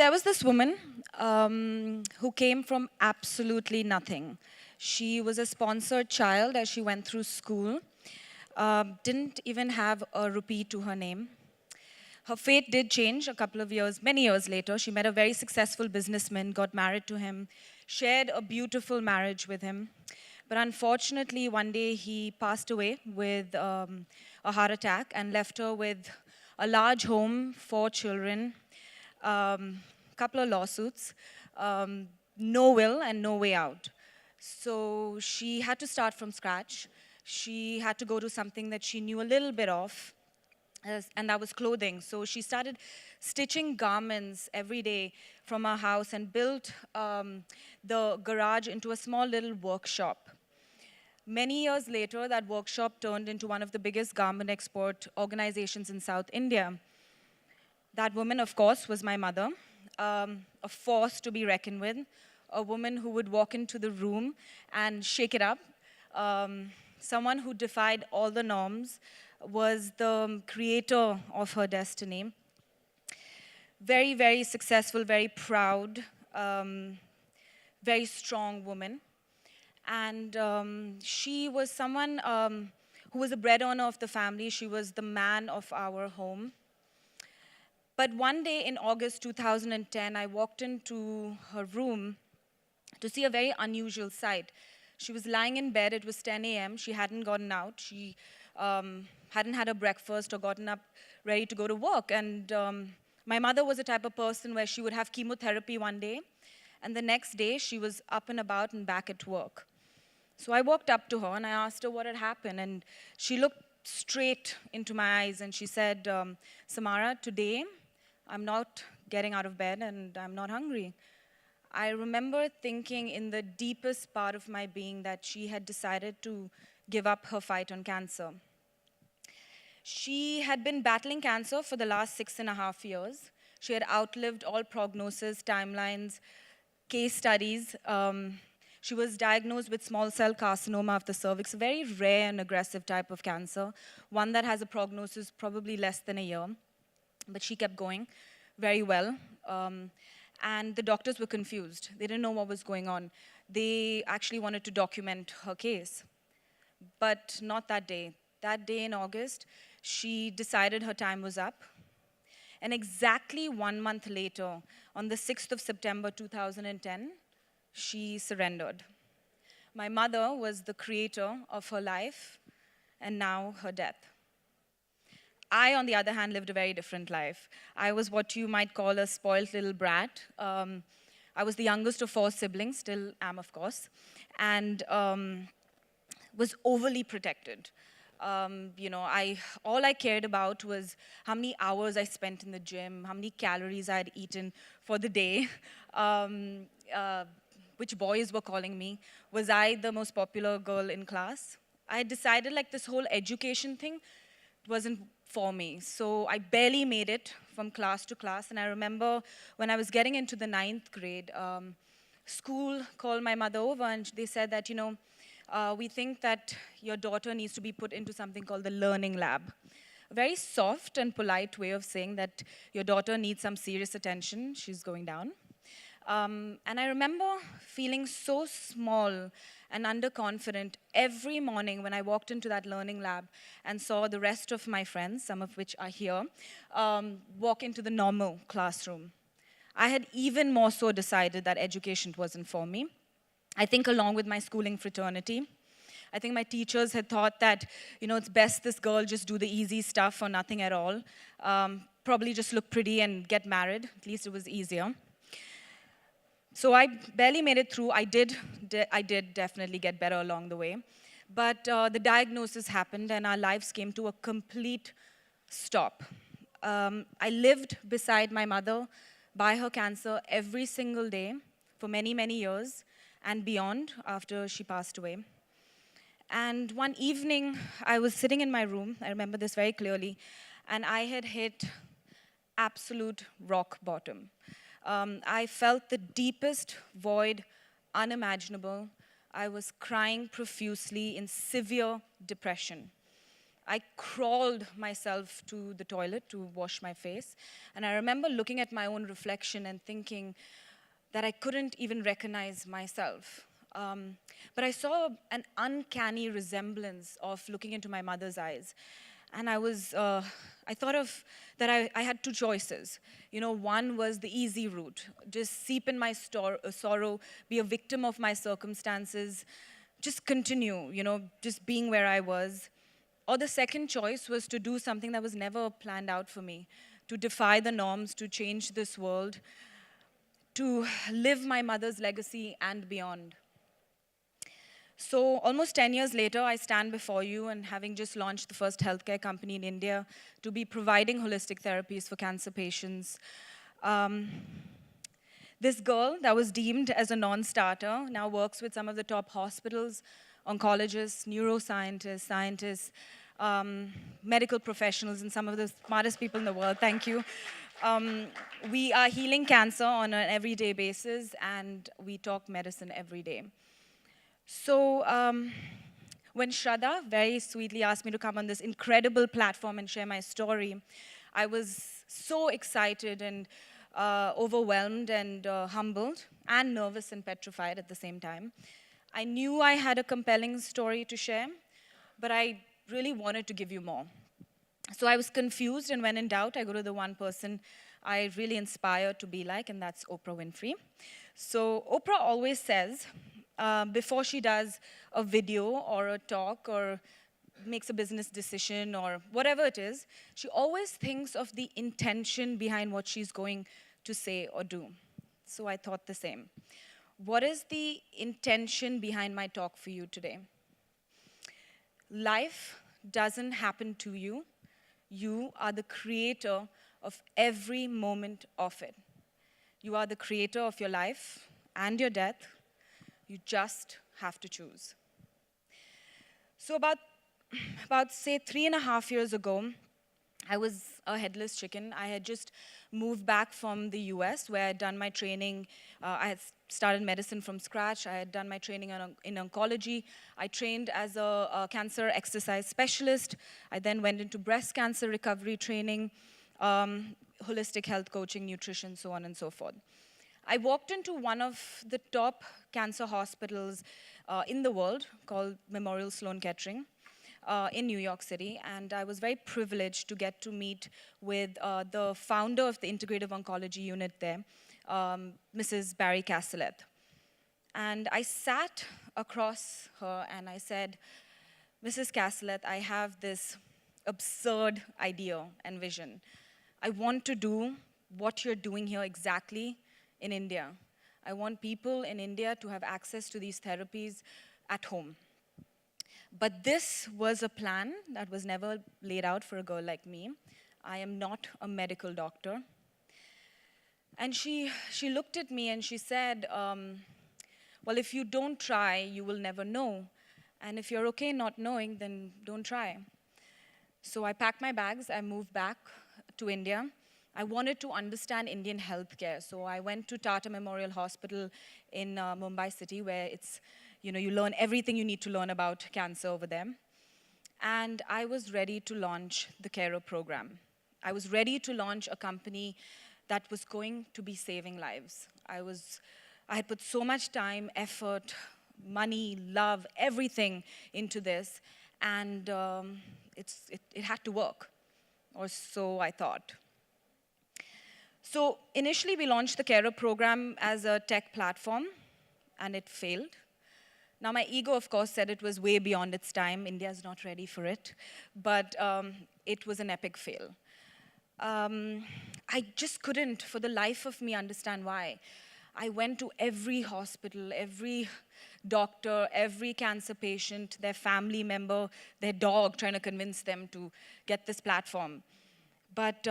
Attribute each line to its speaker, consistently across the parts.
Speaker 1: There was this woman who came from absolutely nothing. She was a sponsored child as she went through school, didn't even have a rupee to her name. Her fate did change a couple of years, many years later. She met a very successful businessman, got married to him, shared a beautiful marriage with him. But unfortunately, one day he passed away with a heart attack and left her with a large home, 4 children, couple of lawsuits, no will and no way out. So she had to start from scratch. She had to go to something that she knew a little bit of, and that was clothing. So she started stitching garments every day from her house and built the garage into a small little workshop. Many years later, that workshop turned into one of the biggest garment export organizations in South India. That woman, of course, was my mother, a force to be reckoned with, a woman who would walk into the room and shake it up, someone who defied all the norms, was the creator of her destiny. Very, very successful, very proud, very strong woman. And she was someone who was a breadwinner of the family. She was the man of our home. But one day in August 2010, I walked into her room to see a very unusual sight. She was lying in bed. It was 10 a.m. She hadn't gotten out. She hadn't had a breakfast or gotten up ready to go to work. And my mother was the type of person where she would have chemotherapy one day, and the next day she was up and about and back at work. So I walked up to her and I asked her what had happened, and she looked straight into my eyes and she said, Samara, today I'm not getting out of bed and I'm not hungry. I remember thinking in the deepest part of my being that she had decided to give up her fight on cancer. She had been battling cancer for the last 6.5 years. She had outlived all prognosis, timelines, case studies. She was diagnosed with small cell carcinoma of the cervix, a very rare and aggressive type of cancer, one that has a prognosis probably less than a year. But she kept going very well. And the doctors were confused. They didn't know what was going on. They actually wanted to document her case. But not that day. That day in August, she decided her time was up. And exactly 1 month later, on the 6th of September 2010, she surrendered. My mother was the creator of her life and now her death. I, on the other hand, lived a very different life. I was what you might call a spoiled little brat. I was the youngest of 4 siblings, still am, of course, and was overly protected. All I cared about was how many hours I spent in the gym, how many calories I had eaten for the day, which boys were calling me. Was I the most popular girl in class? I had decided like this whole education thing wasn't for me. So I barely made it from class to class. And I remember when I was getting into the 9th grade, school called my mother over and they said that, we think that your daughter needs to be put into something called the learning lab. A very soft and polite way of saying that your daughter needs some serious attention. She's going down. And I remember feeling so small and underconfident every morning when I walked into that learning lab and saw the rest of my friends, some of which are here, walk into the normal classroom. I had even more so decided that education wasn't for me. I think along with my schooling fraternity, I think my teachers had thought that, it's best this girl just do the easy stuff or nothing at all. Probably just look pretty and get married. At least it was easier. So I barely made it through. I did definitely get better along the way. But the diagnosis happened and our lives came to a complete stop. I lived beside my mother by her cancer every single day for many, many years and beyond after she passed away. And one evening, I was sitting in my room, I remember this very clearly, and I had hit absolute rock bottom. I felt the deepest void unimaginable. I was crying profusely in severe depression. I crawled myself to the toilet to wash my face. And I remember looking at my own reflection and thinking that I couldn't even recognize myself. But I saw an uncanny resemblance of looking into my mother's eyes. And I thought of that I had two choices. You know, one was the easy route, just seep in my sorrow, be a victim of my circumstances, just continue, you know, just being where I was. Or the second choice was to do something that was never planned out for me, to defy the norms, to change this world, to live my mother's legacy and beyond. So almost 10 years later, I stand before you and having just launched the first healthcare company in India to be providing holistic therapies for cancer patients. Um, this girl that was deemed as a non-starter now works with some of the top hospitals, oncologists, neuroscientists, scientists, medical professionals, and some of the smartest people in the world. Thank you. We are healing cancer on an everyday basis, and we talk medicine every day. So when Shraddha very sweetly asked me to come on this incredible platform and share my story, I was so excited and overwhelmed and humbled and nervous and petrified at the same time. I knew I had a compelling story to share, but I really wanted to give you more. So I was confused, and when in doubt, I go to the one person I really inspire to be like, and that's Oprah Winfrey. So Oprah always says, before she does a video or a talk or makes a business decision or whatever it is, she always thinks of the intention behind what she's going to say or do. So I thought the same. What is the intention behind my talk for you today? Life doesn't happen to you. You are the creator of every moment of it. You are the creator of your life and your death. You just have to choose. So about say 3.5 years ago, I was a headless chicken. I had just moved back from the US where I had done my training. I had started medicine from scratch. I had done my training in oncology. I trained as a cancer exercise specialist. I then went into breast cancer recovery training, holistic health coaching, nutrition, so on and so forth. I walked into one of the top cancer hospitals in the world called Memorial Sloan Kettering in New York City, and I was very privileged to get to meet with the founder of the Integrative Oncology Unit there, Mrs. Barry Castellet. And I sat across her and I said, Mrs. Castellet, I have this absurd idea and vision. I want to do what you're doing here exactly in India. I want people in India to have access to these therapies at home. But this was a plan that was never laid out for a girl like me. I am not a medical doctor. And she looked at me and she said, well, if you don't try, you will never know. And if you're okay not knowing, then don't try. So I packed my bags, I moved back to India. I wanted to understand Indian healthcare. So I went to Tata Memorial Hospital in Mumbai city, where it's, you know, you learn everything you need to learn about cancer over there. And I was ready to launch the Carer program. I was ready to launch a company that was going to be saving lives. I had put so much time, effort, money, love, everything into this, and it had to work, or so I thought. So initially, we launched the Carer program as a tech platform, and it failed. Now, my ego, of course, said it was way beyond its time. India's not ready for it. But it was an epic fail. I just couldn't, for the life of me, understand why. I went to every hospital, every doctor, every cancer patient, their family member, their dog, trying to convince them to get this platform. But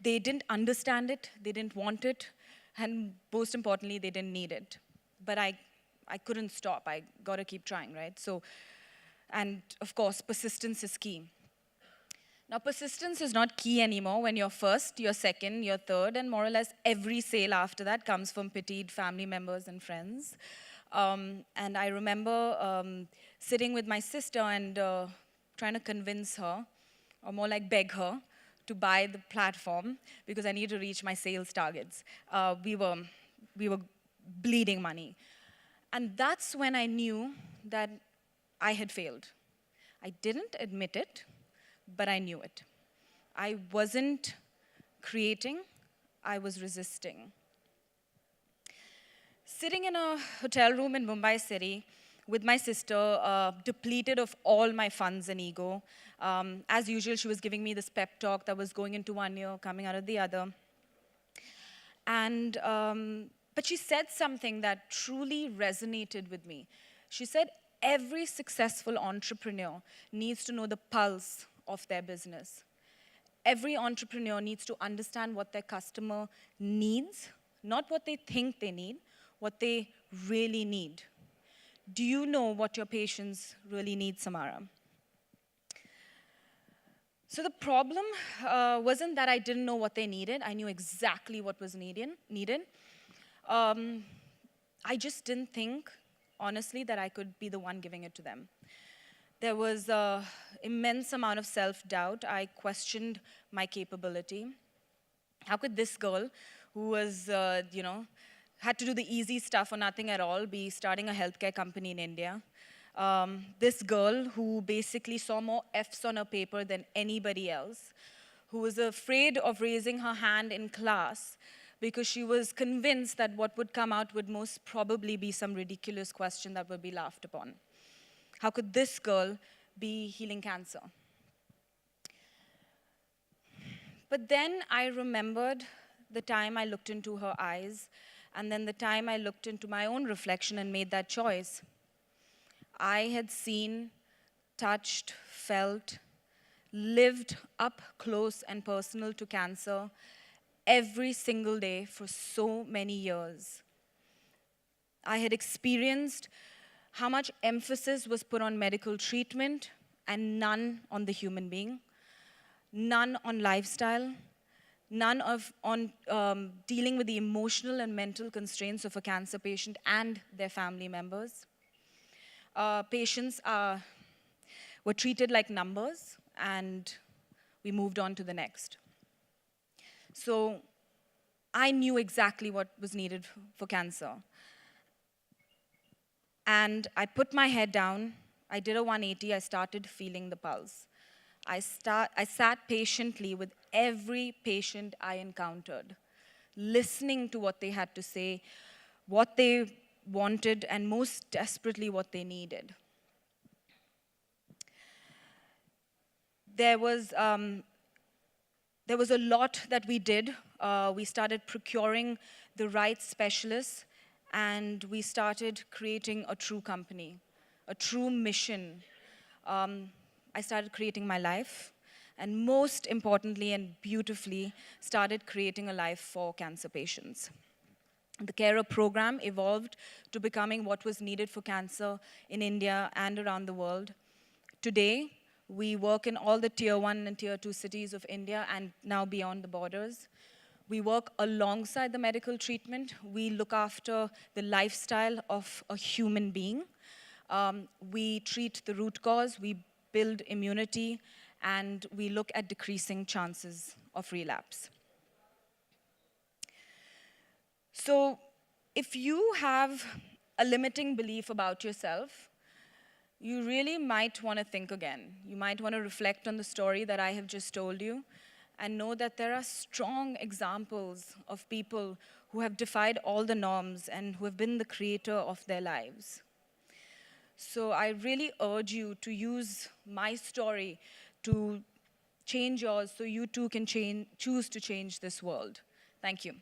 Speaker 1: they didn't understand it, they didn't want it, and most importantly, they didn't need it. But I couldn't stop. I got to keep trying, right? So, and of course, persistence is key. Now, persistence is not key anymore when you're first, you're second, you're third, and more or less every sale after that comes from pitied family members and friends. And I remember sitting with my sister and trying to convince her, or more like beg her, to buy the platform because I needed to reach my sales targets. We were bleeding money. And that's when I knew that I had failed. I didn't admit it, but I knew it. I wasn't creating, I was resisting. Sitting in a hotel room in Mumbai City with my sister, depleted of all my funds and ego. As usual, she was giving me this pep talk that was going into one ear, coming out of the other. But she said something that truly resonated with me. She said, every successful entrepreneur needs to know the pulse of their business. Every entrepreneur needs to understand what their customer needs, not what they think they need, what they really need. Do you know what your patients really need, Samara? So the problem wasn't that I didn't know what they needed. I knew exactly what was needed. I just didn't think, honestly, that I could be the one giving it to them. There was an immense amount of self-doubt. I questioned my capability. How could this girl, who was, had to do the easy stuff or nothing at all, be starting a healthcare company in India? This girl who basically saw more F's on her paper than anybody else, who was afraid of raising her hand in class because she was convinced that what would come out would most probably be some ridiculous question that would be laughed upon. How could this girl be healing cancer? But then I remembered the time I looked into her eyes, and then the time I looked into my own reflection and made that choice. I had seen, touched, felt, lived up close and personal to cancer every single day for so many years. I had experienced how much emphasis was put on medical treatment and none on the human being, none on lifestyle, none on dealing with the emotional and mental constraints of a cancer patient and their family members. Patients were treated like numbers, and we moved on to the next. So I knew exactly what was needed for cancer. And I put my head down, I did a 180, I started feeling the pulse. I sat patiently with every patient I encountered, listening to what they had to say, what they wanted, and most desperately what they needed. There was a lot that we did. We started procuring the right specialists, and we started creating a true company, a true mission. I started creating my life, and most importantly and beautifully, started creating a life for cancer patients. The Carer program evolved to becoming what was needed for cancer in India and around the world. Today, we work in all the tier 1 and tier 2 cities of India and now beyond the borders. We work alongside the medical treatment. We look after the lifestyle of a human being. We treat the root cause, we build immunity, and we look at decreasing chances of relapse. So if you have a limiting belief about yourself, you really might want to think again. You might want to reflect on the story that I have just told you and know that there are strong examples of people who have defied all the norms and who have been the creator of their lives. So I really urge you to use my story to change yours so you too can choose to change this world. Thank you.